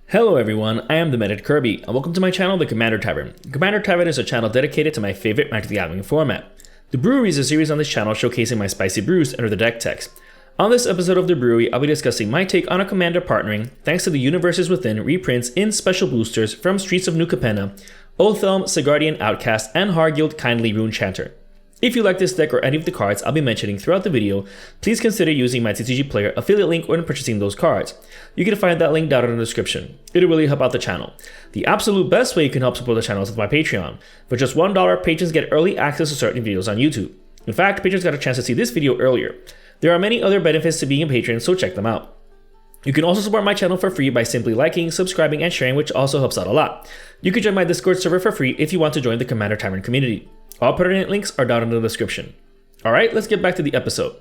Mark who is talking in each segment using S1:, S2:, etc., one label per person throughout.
S1: Hello everyone, I am the Meta Kirby, and welcome to my channel, The Commander Tavern. Commander Tavern is a channel dedicated to my favorite Magic the Gathering format. The Brewery is a series on this channel showcasing my spicy brews under the deck text. On this episode of The Brewery, I'll be discussing my take on a Commander partnering thanks to the Universes Within reprints in special boosters from Streets of New Capenna, Othelm, Sigardian Outcast, and Hargilde Kindly Rune Chanter. If you like this deck or any of the cards I'll be mentioning throughout the video, please consider using my TCG Player affiliate link when purchasing those cards. You can find that link down in the description. It'll really help out the channel. The absolute best way you can help support the channel is with my Patreon. For just $1, patrons get early access to certain videos on YouTube. In fact, patrons got a chance to see this video earlier. There are many other benefits to being a patron, so check them out. You can also support my channel for free by simply liking, subscribing, and sharing, which also helps out a lot. You can join my Discord server for free if you want to join the Commander Tavern community. All pertinent links are down in the description. Alright, let's get back to the episode.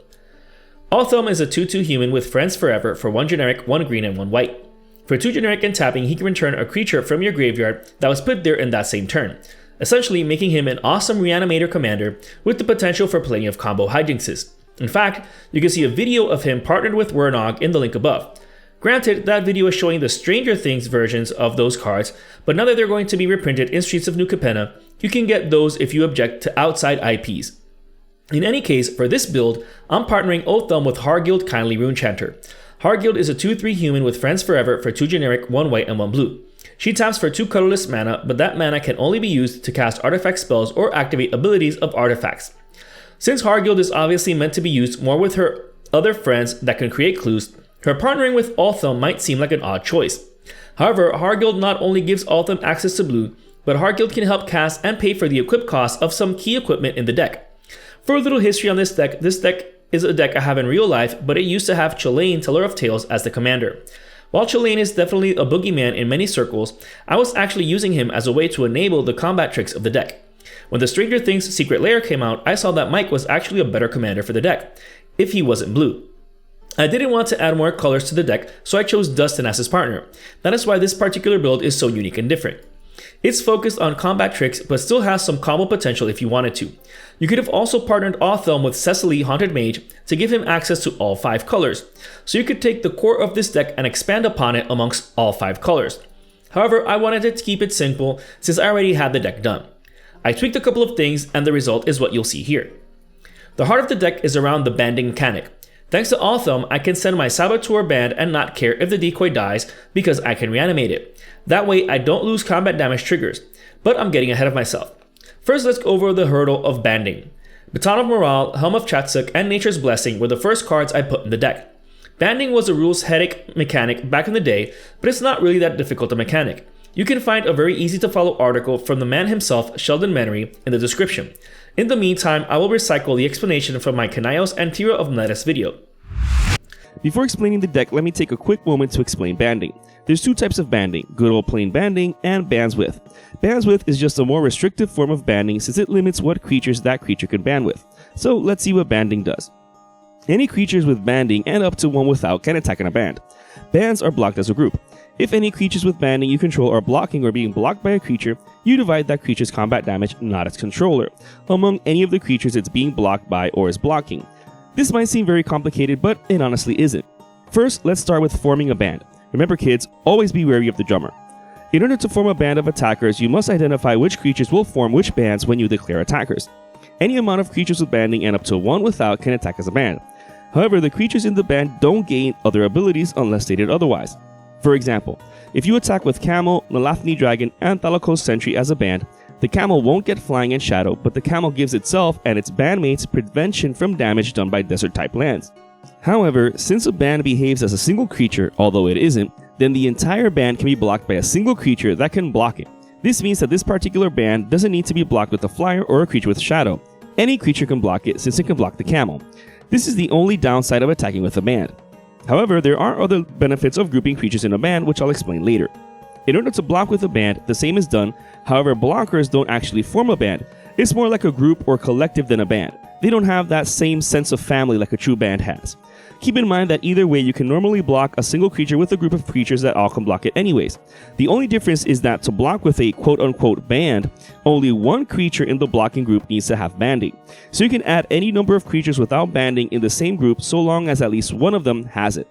S1: Othelm is a 2/2 human with Friends Forever for 1 generic, 1 green, and 1 white. For 2 generic and tapping, he can return a creature from your graveyard that was put there in that same turn, essentially making him an awesome reanimator commander with the potential for plenty of combo hijainxes. In fact, you can see a video of him partnered with Wernog in the link above. Granted, that video is showing the Stranger Things versions of those cards, but now that they're going to be reprinted in Streets of New Capenna, you can get those if you object to outside IPs. In any case, for this build, I'm partnering Othelm with Hargilde Kindly Rune Chanter. Hargilde is a 2/3 human with Friends Forever for 2 generic, 1 white, and 1 blue. She taps for 2 colorless mana, but that mana can only be used to cast artifact spells or activate abilities of artifacts. Since Hargilde is obviously meant to be used more with her other friends that can create clues, her partnering with Othelm might seem like an odd choice. However, Hargilde not only gives Othelm access to blue, but Hargilde can help cast and pay for the equip cost of some key equipment in the deck. For a little history on this deck is a deck I have in real life, but it used to have Chillane, Teller of Tales, as the commander. While Chillane is definitely a boogeyman in many circles, I was actually using him as a way to enable the combat tricks of the deck. When the Stranger Things Secret Lair came out, I saw that Mike was actually a better commander for the deck, if he wasn't blue. I didn't want to add more colors to the deck, so I chose Dustin as his partner. That is why this particular build is so unique and different. It's focused on combat tricks, but still has some combo potential if you wanted to. You could have also partnered Othelm with Cecily Haunted Mage to give him access to all 5 colors, so you could take the core of this deck and expand upon it amongst all 5 colors. However, I wanted to keep it simple since I already had the deck done. I tweaked a couple of things, and the result is what you'll see here. The heart of the deck is around the banding mechanic. Thanks to Othelm, I can send my Saboteur band and not care if the decoy dies because I can reanimate it. That way I don't lose combat damage triggers, but I'm getting ahead of myself. First, let's go over the hurdle of banding. Baton of Morale, Helm of Chatsuk, and Nature's Blessing were the first cards I put in the deck. Banding was a rules headache mechanic back in the day, but it's not really that difficult a mechanic. You can find a very easy to follow article from the man himself, Sheldon Menery, in the description. In the meantime, I will recycle the explanation from my Kanaios and Tira of Metis video.
S2: Before explaining the deck, let me take a quick moment to explain banding. There's 2 types of banding, good old plain banding and bands with. Bands with is just a more restrictive form of banding since it limits what creatures that creature can ban with. So let's see what banding does. Any creatures with banding and up to 1 without can attack in a band. Bands are blocked as a group. If any creatures with banding you control are blocking or being blocked by a creature, you divide that creature's combat damage, not its controller, among any of the creatures it's being blocked by or is blocking. This might seem very complicated, but it honestly isn't. First, let's start with forming a band. Remember kids, always be wary of the drummer. In order to form a band of attackers, you must identify which creatures will form which bands when you declare attackers. Any amount of creatures with banding and up to 1 without can attack as a band. However, the creatures in the band don't gain other abilities unless stated otherwise. For example, if you attack with Camel, Nalathni Dragon, and Thalakos Sentry as a band, the Camel won't get Flying and Shadow, but the Camel gives itself and its bandmates prevention from damage done by desert-type lands. However, since a band behaves as a single creature, although it isn't, then the entire band can be blocked by a single creature that can block it. This means that this particular band doesn't need to be blocked with a flyer or a creature with Shadow. Any creature can block it since it can block the Camel. This is the only downside of attacking with a band. However, there are other benefits of grouping creatures in a band, which I'll explain later. In order to block with a band, the same is done, however blockers don't actually form a band. It's more like a group or collective than a band. They don't have that same sense of family like a true band has. Keep in mind that either way you can normally block a single creature with a group of creatures that all can block it anyways. The only difference is that to block with a quote-unquote band, only 1 creature in the blocking group needs to have banding. So you can add any number of creatures without banding in the same group so long as at least one of them has it.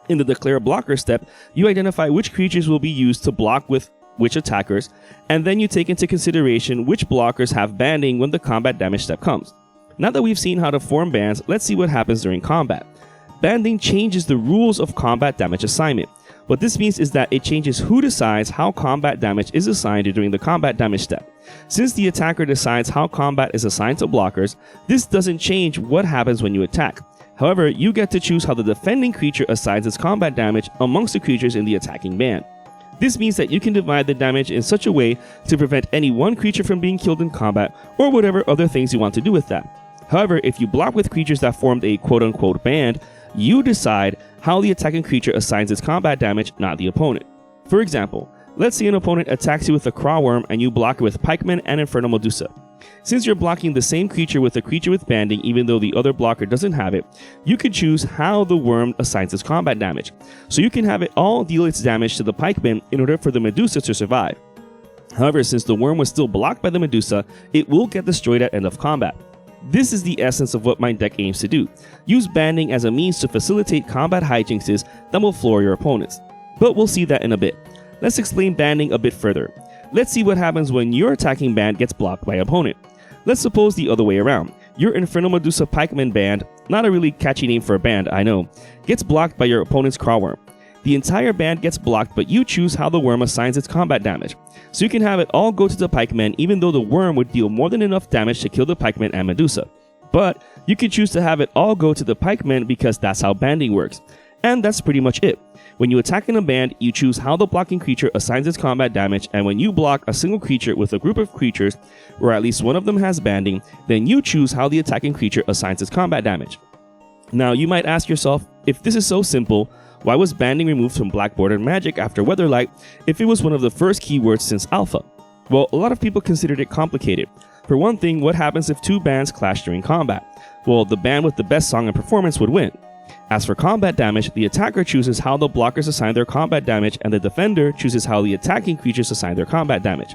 S2: In the declare blocker step, you identify which creatures will be used to block with which attackers, and then you take into consideration which blockers have banding when the combat damage step comes. Now that we've seen how to form bands, let's see what happens during combat. Banding changes the rules of combat damage assignment. What this means is that it changes who decides how combat damage is assigned during the combat damage step. Since the attacker decides how combat is assigned to blockers, this doesn't change what happens when you attack. However, you get to choose how the defending creature assigns its combat damage amongst the creatures in the attacking band. This means that you can divide the damage in such a way to prevent any one creature from being killed in combat, or whatever other things you want to do with that. However, if you block with creatures that formed a quote-unquote band, you decide how the attacking creature assigns its combat damage, not the opponent. For example, let's say an opponent attacks you with a Crawworm and you block it with Pikeman and Infernal Medusa. Since you're blocking the same creature with a creature with banding even though the other blocker doesn't have it, you can choose how the worm assigns its combat damage. So you can have it all deal its damage to the Pikeman in order for the Medusa to survive. However, since the worm was still blocked by the Medusa, it will get destroyed at end of combat. This is the essence of what my deck aims to do. Use banding as a means to facilitate combat hijinks that will floor your opponents. But we'll see that in a bit. Let's explain banding a bit further. Let's see what happens when your attacking band gets blocked by opponent. Let's suppose the other way around. Your Infernal Medusa Pikeman band, not a really catchy name for a band, I know, gets blocked by your opponent's Crawworm. The entire band gets blocked, but you choose how the worm assigns its combat damage. So you can have it all go to the Pikeman even though the worm would deal more than enough damage to kill the Pikeman and Medusa. But you can choose to have it all go to the Pikeman because that's how banding works. And that's pretty much it. When you attack in a band, you choose how the blocking creature assigns its combat damage, and when you block a single creature with a group of creatures, or at least one of them has banding, then you choose how the attacking creature assigns its combat damage. Now, you might ask yourself, if this is so simple, why was banding removed from Black Border Magic after Weatherlight if it was one of the first keywords since Alpha? Well, a lot of people considered it complicated. For one thing, what happens if two bands clash during combat? Well, the band with the best song and performance would win. As for combat damage, the attacker chooses how the blockers assign their combat damage, and the defender chooses how the attacking creatures assign their combat damage.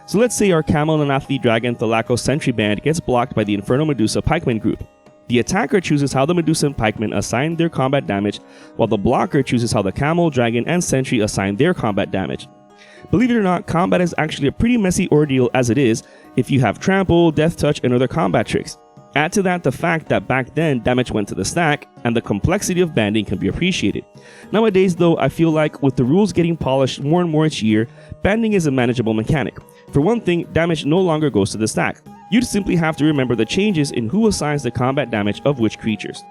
S2: So let's say our Camel and Athlete Dragon Thalaco Sentry band gets blocked by the Infernal Medusa Pikeman group. The attacker chooses how the Medusa and Pikeman assign their combat damage, while the blocker chooses how the Camel, Dragon, and Sentry assign their combat damage. Believe it or not, combat is actually a pretty messy ordeal as it is if you have Trample, Death Touch, and other combat tricks. Add to that the fact that back then damage went to the stack, and the complexity of banding can be appreciated. Nowadays though, I feel like with the rules getting polished more and more each year, banding is a manageable mechanic. For one thing, damage no longer goes to the stack. You'd simply have to remember the changes in who assigns the combat damage of which creatures.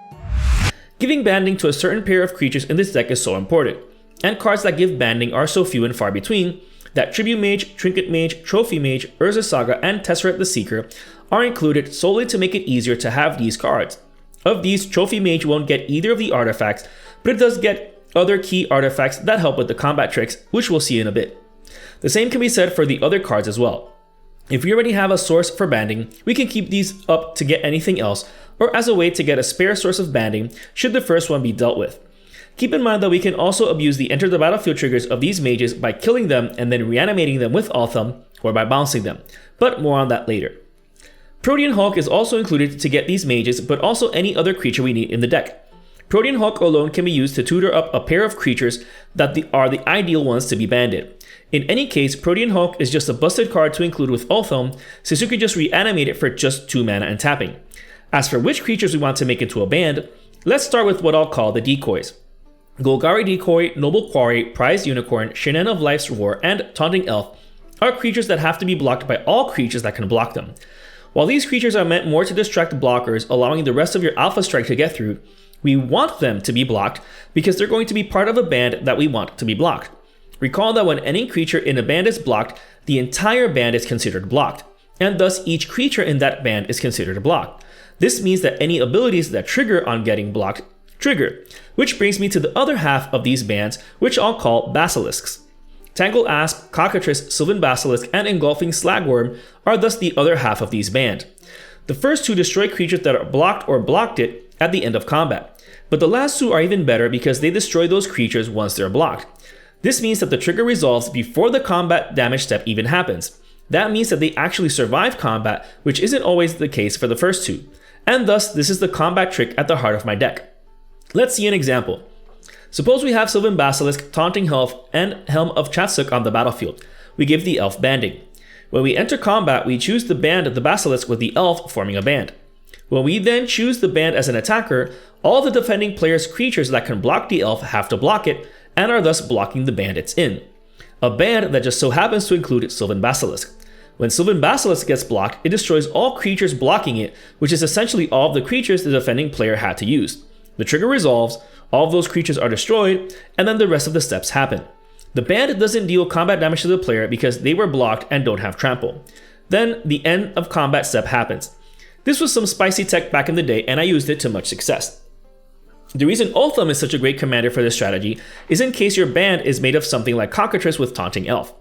S1: Giving banding to a certain pair of creatures in this deck is so important, and cards that give banding are so few and far between that Tribute Mage, Trinket Mage, Trophy Mage, Urza Saga, and Tesseract the Seeker are included solely to make it easier to have these cards. Of these, Trophy Mage won't get either of the artifacts, but it does get other key artifacts that help with the combat tricks, which we'll see in a bit. The same can be said for the other cards as well. If we already have a source for banding, we can keep these up to get anything else, or as a way to get a spare source of banding should the first one be dealt with. Keep in mind that we can also abuse the enter the battlefield triggers of these mages by killing them and then reanimating them with Othelm, or by bouncing them, but more on that later. Protean Hulk is also included to get these mages, but also any other creature we need in the deck. Protean Hulk alone can be used to tutor up a pair of creatures that are the ideal ones to be banded. In any case, Protean Hulk is just a busted card to include with Othelm, since you could just reanimate it for just 2 mana and tapping. As for which creatures we want to make into a band, let's start with what I'll call the decoys. Golgari Decoy, Noble Quarry, Prized Unicorn, Shenan of Life's Roar, and Taunting Elf are creatures that have to be blocked by all creatures that can block them. While these creatures are meant more to distract blockers, allowing the rest of your Alpha Strike to get through, we want them to be blocked because they're going to be part of a band that we want to be blocked. Recall that when any creature in a band is blocked, the entire band is considered blocked, and thus each creature in that band is considered blocked. This means that any abilities that trigger on getting blocked trigger, which brings me to the other half of these bands, which I'll call Basilisks. Tangle Asp, Cockatrice, Sylvan Basilisk, and Engulfing Slagworm are thus the other half of these band. The first two destroy creatures that are blocked or blocked it at the end of combat, but the last two are even better because they destroy those creatures once they're blocked. This means that the trigger resolves before the combat damage step even happens. That means that they actually survive combat, which isn't always the case for the first two, and thus this is the combat trick at the heart of my deck. Let's see an example. Suppose we have Sylvan Basilisk, Taunting Elf, and Helm of Chatsuk on the battlefield. We give the elf banding. When we enter combat, we choose to band the Basilisk with the elf forming a band. When we then choose the band as an attacker, all the defending player's creatures that can block the elf have to block it, and are thus blocking the band it's in. A band that just so happens to include Sylvan Basilisk. When Sylvan Basilisk gets blocked, it destroys all creatures blocking it, which is essentially all of the creatures the defending player had to use. The trigger resolves, all of those creatures are destroyed, and then the rest of the steps happen. The band doesn't deal combat damage to the player because they were blocked and don't have trample. Then the end of combat step happens. This was some spicy tech back in the day, and I used it to much success. The reason Othelm is such a great commander for this strategy is in case your band is made of something like Cockatrice with Taunting Elf.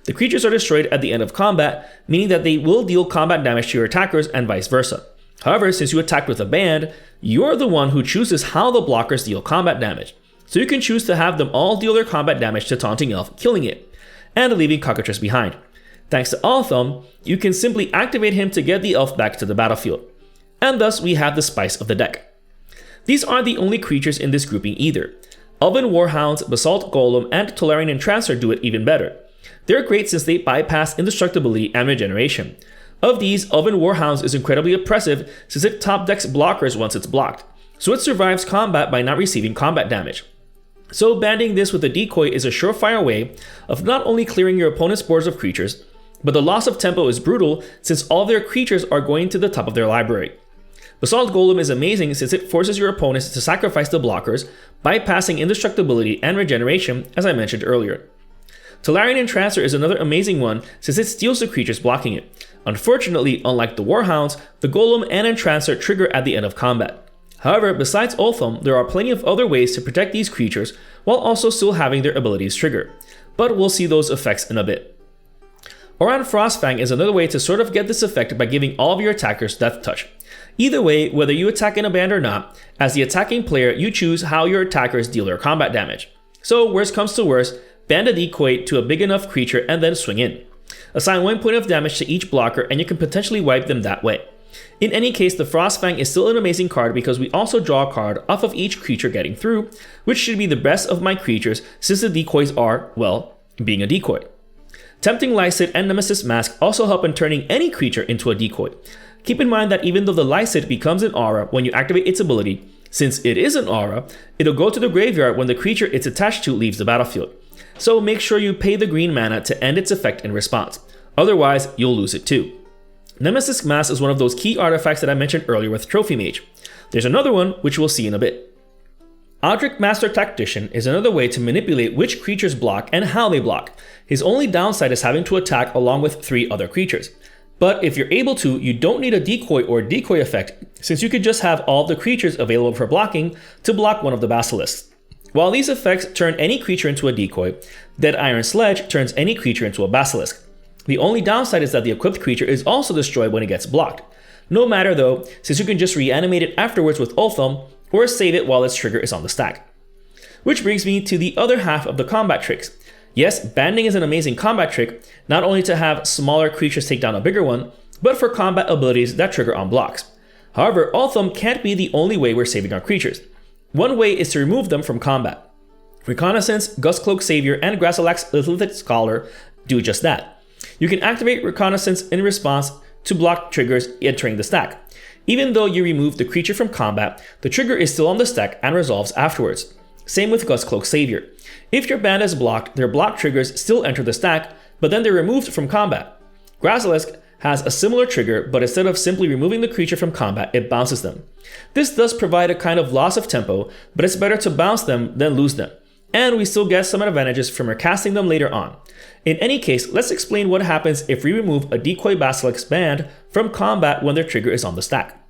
S1: The creatures are destroyed at the end of combat, meaning that they will deal combat damage to your attackers and vice versa. However, since you attacked with a band, you're the one who chooses how the blockers deal combat damage. So you can choose to have them all deal their combat damage to Taunting Elf, killing it, and leaving Cockatrice behind. Thanks to Othelm, you can simply activate him to get the elf back to the battlefield. And thus we have the spice of the deck. These aren't the only creatures in this grouping either. Elven Warhounds, Basalt Golem, and Tolarian Entrancer do it even better. They're great since they bypass indestructibility and regeneration. Of these, Elven Warhounds is incredibly oppressive since it top decks blockers once it's blocked, so it survives combat by not receiving combat damage. So banding this with a decoy is a surefire way of not only clearing your opponent's boards of creatures, but the loss of tempo is brutal since all their creatures are going to the top of their library. Basalt Golem is amazing since it forces your opponents to sacrifice the blockers, bypassing indestructibility and regeneration as I mentioned earlier. Tolarian Entrancer is another amazing one since it steals the creatures blocking it. Unfortunately, unlike the Warhounds, the Golem and Entrancer trigger at the end of combat. However, besides Othelm, there are plenty of other ways to protect these creatures while also still having their abilities trigger, but we'll see those effects in a bit. Oran Frostfang is another way to sort of get this effect by giving all of your attackers Death Touch. Either way, whether you attack in a band or not, as the attacking player you choose how your attackers deal their combat damage. So worst comes to worst, band a decoy to a big enough creature and then swing in. Assign 1 point of damage to each blocker and you can potentially wipe them that way. In any case, the Frostfang is still an amazing card because we also draw a card off of each creature getting through, which should be the best of my creatures since the decoys are, well, being a decoy. Tempting Lycid and Nemesis Mask also help in turning any creature into a decoy. Keep in mind that even though the Lycid becomes an aura when you activate its ability, since it is an aura, it'll go to the graveyard when the creature it's attached to leaves the battlefield. So make sure you pay the green mana to end its effect in response, otherwise you'll lose it too. Nemesis Mass is one of those key artifacts that I mentioned earlier with Trophy Mage. There's another one which we'll see in a bit. Odric Master Tactician is another way to manipulate which creatures block and how they block. His only downside is having to attack along with 3 other creatures. But if you're able to, you don't need a decoy or decoy effect, since you could just have all of the creatures available for blocking to block one of the Basilisks. While these effects turn any creature into a decoy, Dead Iron Sledge turns any creature into a Basilisk. The only downside is that the equipped creature is also destroyed when it gets blocked. No matter though, since you can just reanimate it afterwards with Othelm, or save it while its trigger is on the stack. Which brings me to the other half of the combat tricks. Yes, banding is an amazing combat trick, not only to have smaller creatures take down a bigger one, but for combat abilities that trigger on blocks. However, Othelm can't be the only way we're saving our creatures. One way is to remove them from combat. Reconnaissance, Gustcloak Savior, and Grazilax Lithic Scholar do just that. You can activate Reconnaissance in response to block triggers entering the stack. Even though you remove the creature from combat, the trigger is still on the stack and resolves afterwards. Same with Gustcloak Savior. If your band is blocked, their block triggers still enter the stack, but then they're removed from combat. Grasilisk has a similar trigger, but instead of simply removing the creature from combat, it bounces them. This does provide a kind of loss of tempo, but it's better to bounce them than lose them. And we still get some advantages from recasting them later on. In any case, let's explain what happens if we remove a decoy Basilisk band from combat when their trigger is on the stack.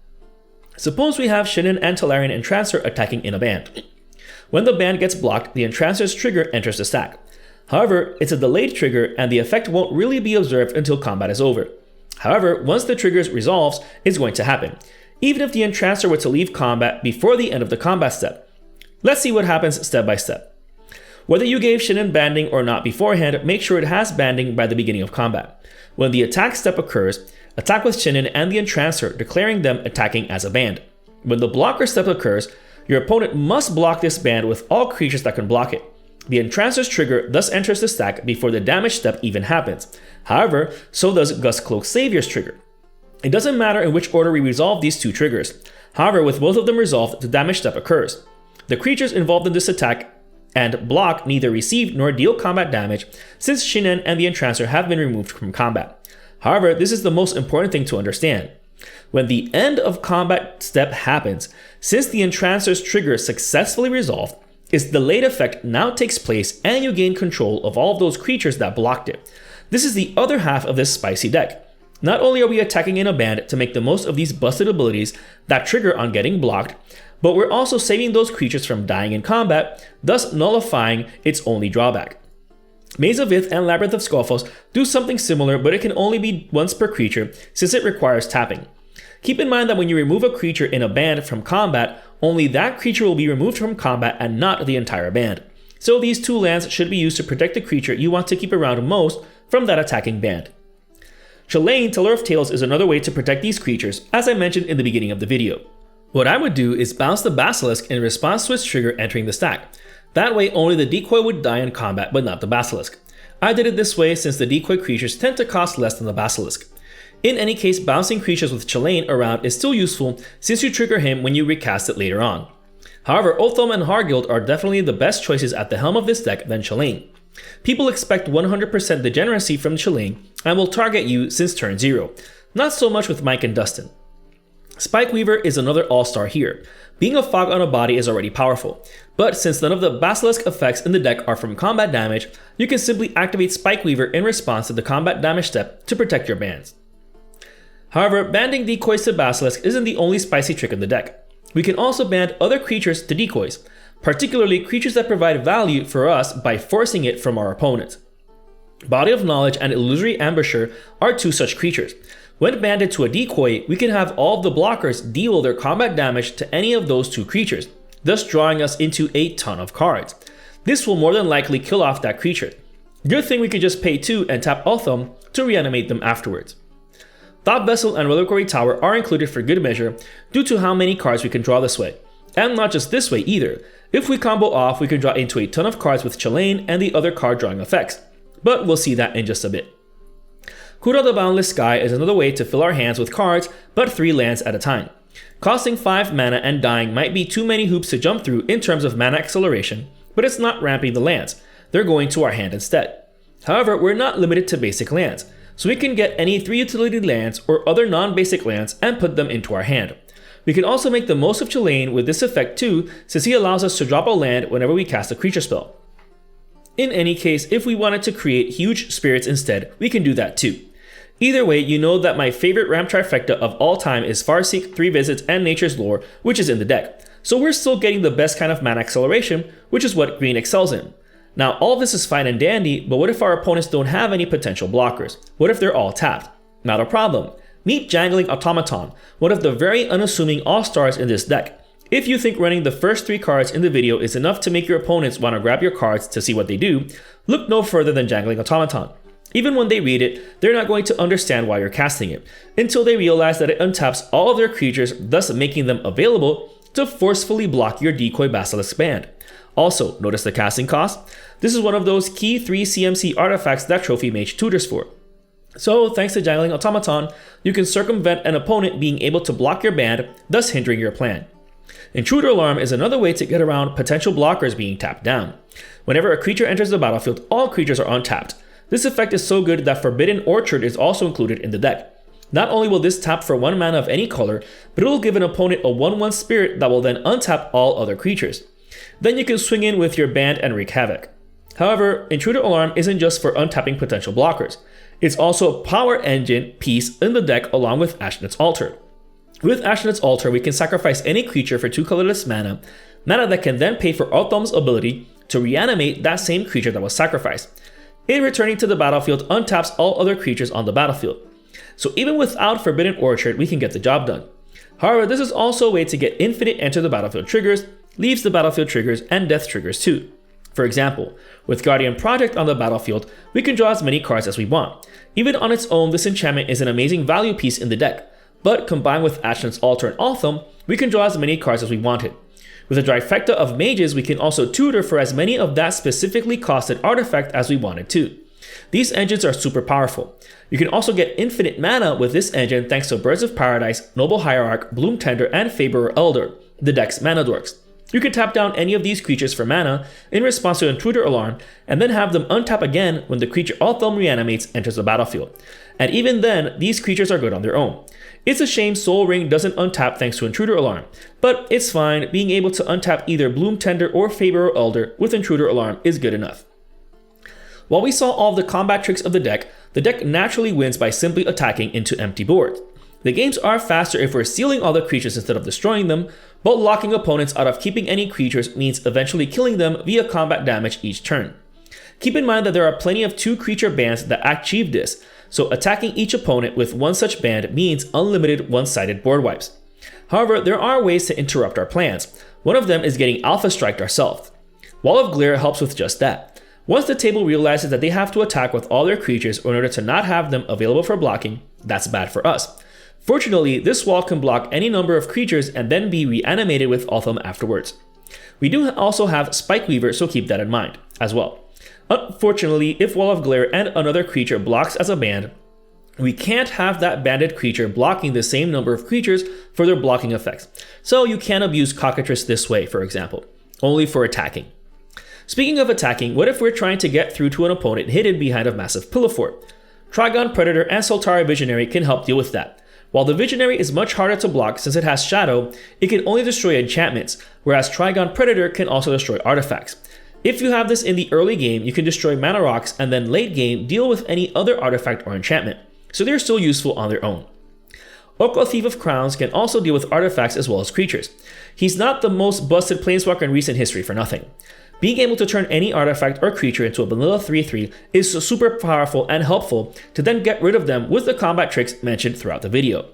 S1: Suppose we have Shinnin and Tolarian Entrancer attacking in a band. When the band gets blocked, the Entrancer's trigger enters the stack. However, it's a delayed trigger and the effect won't really be observed until combat is over. However, once the trigger resolves, it's going to happen, even if the Entrancer were to leave combat before the end of the combat step. Let's see what happens step by step. Whether you gave Shinnin banding or not beforehand, make sure it has banding by the beginning of combat. When the attack step occurs, attack with Shinnin and the Entrancer, declaring them attacking as a band. When the blocker step occurs, Your opponent must block this band with all creatures that can block it. The Entrancer's trigger thus enters the stack before the damage step even happens. However, so does Gustcloak Savior's trigger. It doesn't matter in which order we resolve these two triggers. However, with both of them resolved, the damage step occurs. The creatures involved in this attack and block neither receive nor deal combat damage, since Shinen and the Entrancer have been removed from combat. However, this is the most important thing to understand. When the end of combat step happens, since the Entrancer's trigger successfully resolved, its delayed effect now takes place and you gain control of all of those creatures that blocked it. This is the other half of this spicy deck. Not only are we attacking in a band to make the most of these busted abilities that trigger on getting blocked, but we're also saving those creatures from dying in combat, thus nullifying its only drawback. Maze of Ith and Labyrinth of Skullfoss do something similar, but it can only be once per creature since it requires tapping. Keep in mind that when you remove a creature in a band from combat, only that creature will be removed from combat and not the entire band. So these two lands should be used to protect the creature you want to keep around most from that attacking band. Chalain, Teller of Tales is another way to protect these creatures, as I mentioned in the beginning of the video. What I would do is bounce the Basilisk in response to its trigger entering the stack. That way only the decoy would die in combat but not the Basilisk. I did it this way since the decoy creatures tend to cost less than the Basilisk. In any case, bouncing creatures with Chalain around is still useful since you trigger him when you recast it later on. However, Othelm and Hargilde are definitely the best choices at the helm of this deck than Chalain. People expect 100% degeneracy from Chalain and will target you since turn 0. Not so much with Mike and Dustin. Spikeweaver is another all-star here. Being a fog on a body is already powerful, but since none of the Basilisk effects in the deck are from combat damage, you can simply activate Spikeweaver in response to the combat damage step to protect your bands. However, banding decoys to Basilisk isn't the only spicy trick in the deck. We can also band other creatures to decoys, particularly creatures that provide value for us by forcing it from our opponent. Body of Knowledge and Illusory Ambusher are two such creatures. When banded to a decoy, we can have all of the blockers deal their combat damage to any of those two creatures, thus drawing us into a ton of cards. This will more than likely kill off that creature. Good thing we could just pay 2 and tap Othelm to reanimate them afterwards. Thought Vessel and Reliquary Tower are included for good measure due to how many cards we can draw this way. And not just this way either. If we combo off, we can draw into a ton of cards with Chalain and the other card drawing effects. But we'll see that in just a bit. Kura the Boundless Sky is another way to fill our hands with cards, but 3 lands at a time. Costing 5 mana and dying might be too many hoops to jump through in terms of mana acceleration, but it's not ramping the lands. They're going to our hand instead. However, we're not limited to basic lands, so we can get any 3 utility lands or other non-basic lands and put them into our hand. We can also make the most of Chalain with this effect too, since he allows us to drop a land whenever we cast a creature spell. In any case, if we wanted to create huge spirits instead, we can do that too. Either way, you know that my favorite ramp trifecta of all time is Farseek, 3 Visits, and Nature's Lore, which is in the deck. So we're still getting the best kind of mana acceleration, which is what green excels in. Now all this is fine and dandy, but what if our opponents don't have any potential blockers? What if they're all tapped? Not a problem. Meet Jangling Automaton, one of the very unassuming all-stars in this deck. If you think running the first 3 cards in the video is enough to make your opponents want to grab your cards to see what they do, look no further than Jangling Automaton. Even when they read it, they're not going to understand why you're casting it, until they realize that it untaps all of their creatures, thus making them available to forcefully block your decoy Basilisk band. Also, notice the casting cost? This is one of those key 3 CMC artifacts that Trophy Mage tutors for. So, thanks to Jangling Automaton, you can circumvent an opponent being able to block your band, thus hindering your plan. Intruder Alarm is another way to get around potential blockers being tapped down. Whenever a creature enters the battlefield, all creatures are untapped. This effect is so good that Forbidden Orchard is also included in the deck. Not only will this tap for 1 mana of any color, but it will give an opponent a 1/1 spirit that will then untap all other creatures. Then you can swing in with your band and wreak havoc. However, Intruder Alarm isn't just for untapping potential blockers. It's also a power engine piece in the deck along with Ashnet's Altar. With Ashnet's Altar, we can sacrifice any creature for 2 colorless mana that can then pay for Othelm's ability to reanimate that same creature that was sacrificed. It returning to the battlefield untaps all other creatures on the battlefield. So even without Forbidden Orchard, we can get the job done. However, this is also a way to get infinite enter the battlefield triggers, leaves the battlefield triggers, and death triggers too. For example, with Guardian Project on the battlefield, we can draw as many cards as we want. Even on its own, this enchantment is an amazing value piece in the deck, but combined with Ashnet's Altar and Othelm, we can draw as many cards as we wanted. With a trifecta of mages, we can also tutor for as many of that specifically costed artifact as we wanted to. These engines are super powerful. You can also get infinite mana with this engine thanks to Birds of Paradise, Noble Hierarch, Bloom Tender, and Faberer Elder, the deck's mana dorks. You can tap down any of these creatures for mana in response to Intruder Alarm, and then have them untap again when the creature Othelm reanimates enters the battlefield. And even then, these creatures are good on their own. It's a shame Soul Ring doesn't untap thanks to Intruder Alarm, but it's fine, being able to untap either Bloom Tender or Faberer Elder with Intruder Alarm is good enough. While we saw all of the combat tricks of the deck naturally wins by simply attacking into empty boards. The games are faster if we're sealing all the creatures instead of destroying them, but locking opponents out of keeping any creatures means eventually killing them via combat damage each turn. Keep in mind that there are plenty of 2 creature bans that achieve this, so attacking each opponent with one such ban means unlimited one-sided board wipes. However, there are ways to interrupt our plans. One of them is getting alpha striked ourselves. Wall of Glare helps with just that. Once the table realizes that they have to attack with all their creatures in order to not have them available for blocking, that's bad for us. Fortunately, this wall can block any number of creatures and then be reanimated with Othelm afterwards. We do also have Spikeweaver, so keep that in mind as well. Unfortunately, if Wall of Glare and another creature blocks as a band, we can't have that banded creature blocking the same number of creatures for their blocking effects. So you can abuse Cockatrice this way, for example, only for attacking. Speaking of attacking, what if we're trying to get through to an opponent hidden behind a massive pillar fort? Trigon Predator and Soltari Visionary can help deal with that. While the Visionary is much harder to block since it has Shadow, it can only destroy enchantments, whereas Trigon Predator can also destroy artifacts. If you have this in the early game, you can destroy mana rocks and then late game deal with any other artifact or enchantment, so they're still useful on their own. Oko Thief of Crowns can also deal with artifacts as well as creatures. He's not the most busted planeswalker in recent history for nothing. Being able to turn any artifact or creature into a vanilla 3/3 is super powerful and helpful to then get rid of them with the combat tricks mentioned throughout the video.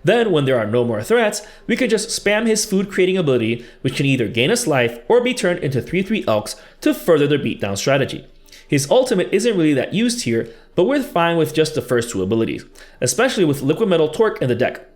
S1: Then, when there are no more threats, we can just spam his food creating ability, which can either gain us life or be turned into 3/3 Elks to further their beatdown strategy. His ultimate isn't really that used here, but we're fine with just the first 2 abilities, especially with Liquid Metal Torque in the deck.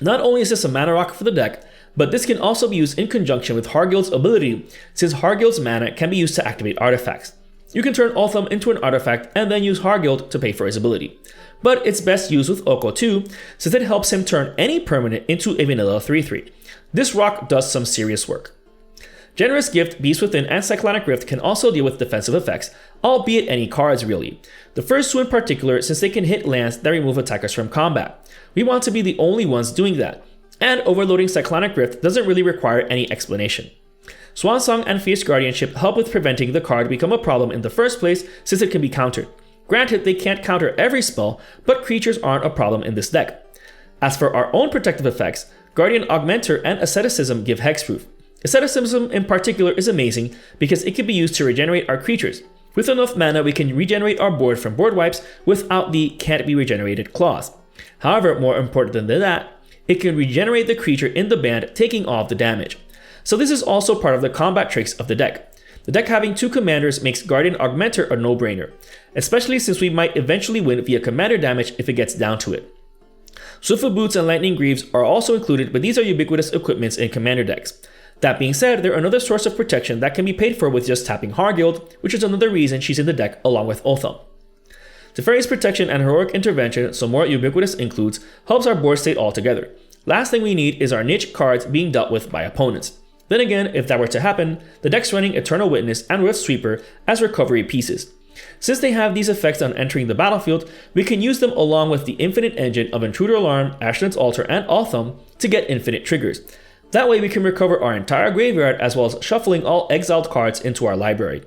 S1: Not only is this a mana rock for the deck, but this can also be used in conjunction with Hargilde's ability, since Hargilde's mana can be used to activate artifacts. You can turn Othelm into an artifact and then use Hargilde to pay for his ability. But it's best used with Oko too, since it helps him turn any permanent into a vanilla 3/3. This rock does some serious work. Generous Gift, Beast Within, and Cyclonic Rift can also deal with defensive effects, albeit any cards really. The first 2 in particular, since they can hit lands that remove attackers from combat. We want to be the only ones doing that. And overloading Cyclonic Rift doesn't really require any explanation. Swan Song and Fierce Guardianship help with preventing the card become a problem in the first place since it can be countered. Granted, they can't counter every spell, but creatures aren't a problem in this deck. As for our own protective effects, Guardian Augmenter and Asceticism give hexproof. Asceticism in particular is amazing because it can be used to regenerate our creatures. With enough mana, we can regenerate our board from board wipes without the can't be regenerated clause. However, more important than that, it can regenerate the creature in the band, taking all of the damage. So this is also part of the combat tricks of the deck. The deck having 2 commanders makes Guardian Augmenter a no-brainer, especially since we might eventually win via commander damage if it gets down to it. Swiftfoot Boots and Lightning Greaves are also included, but these are ubiquitous equipments in commander decks. That being said, they're another source of protection that can be paid for with just tapping Hargilde, which is another reason she's in the deck along with Othelm. Teferi's Protection and Heroic Intervention, so more ubiquitous includes, helps our board state altogether. Last thing we need is our niche cards being dealt with by opponents. Then again, if that were to happen, the deck's running Eternal Witness and Rift Sweeper as recovery pieces. Since they have these effects on entering the battlefield, we can use them along with the infinite engine of Intruder Alarm, Ashland's Altar, and Othelm to get infinite triggers. That way we can recover our entire graveyard as well as shuffling all exiled cards into our library.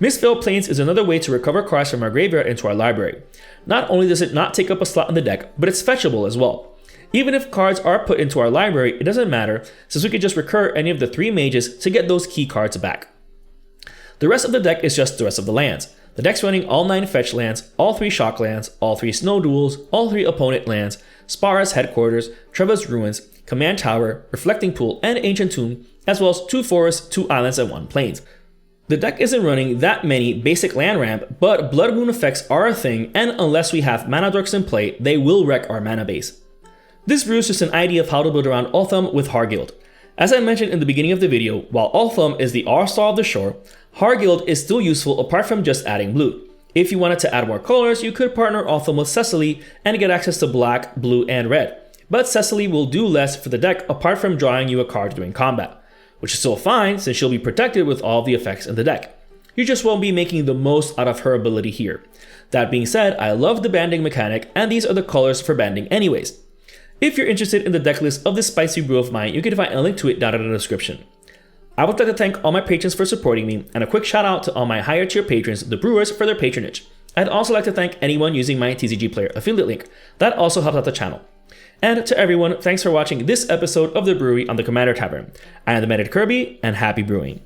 S1: Mistveiled Plains is another way to recover cards from our graveyard into our library. Not only does it not take up a slot in the deck, but it's fetchable as well. Even if cards are put into our library, it doesn't matter, since we could just recur any of the 3 mages to get those key cards back. The rest of the deck is just the rest of the lands. The deck's running all 9 fetch lands, all 3 shock lands, all 3 snow duels, all 3 opponent lands, Spara's Headquarters, Treva's Ruins, Command Tower, Reflecting Pool, and Ancient Tomb, as well as 2 forests, 2 islands, and 1 plains. The deck isn't running that many basic land ramp, but Blood Moon effects are a thing, and unless we have mana dorks in play, they will wreck our mana base. This brew is just an idea of how to build around Othelm with Hargilde. As I mentioned in the beginning of the video, while Othelm is the R-star of the shore, Hargilde is still useful apart from just adding blue. If you wanted to add more colors, you could partner Othelm with Cecily and get access to black, blue, and red. But Cecily will do less for the deck apart from drawing you a card during combat, which is still fine since she'll be protected with all of the effects in the deck. You just won't be making the most out of her ability here. That being said, I love the banding mechanic, and these are the colors for banding anyways. If you're interested in the deck list of this spicy brew of mine, you can find a link to it down in the description. I would like to thank all my patrons for supporting me, and a quick shout out to all my higher tier patrons, the brewers, for their patronage. I'd also like to thank anyone using my TCG Player affiliate link. That also helps out the channel. And to everyone, thanks for watching this episode of The Brewery on the Commander Tavern. I am the Meta Kirby, and happy brewing.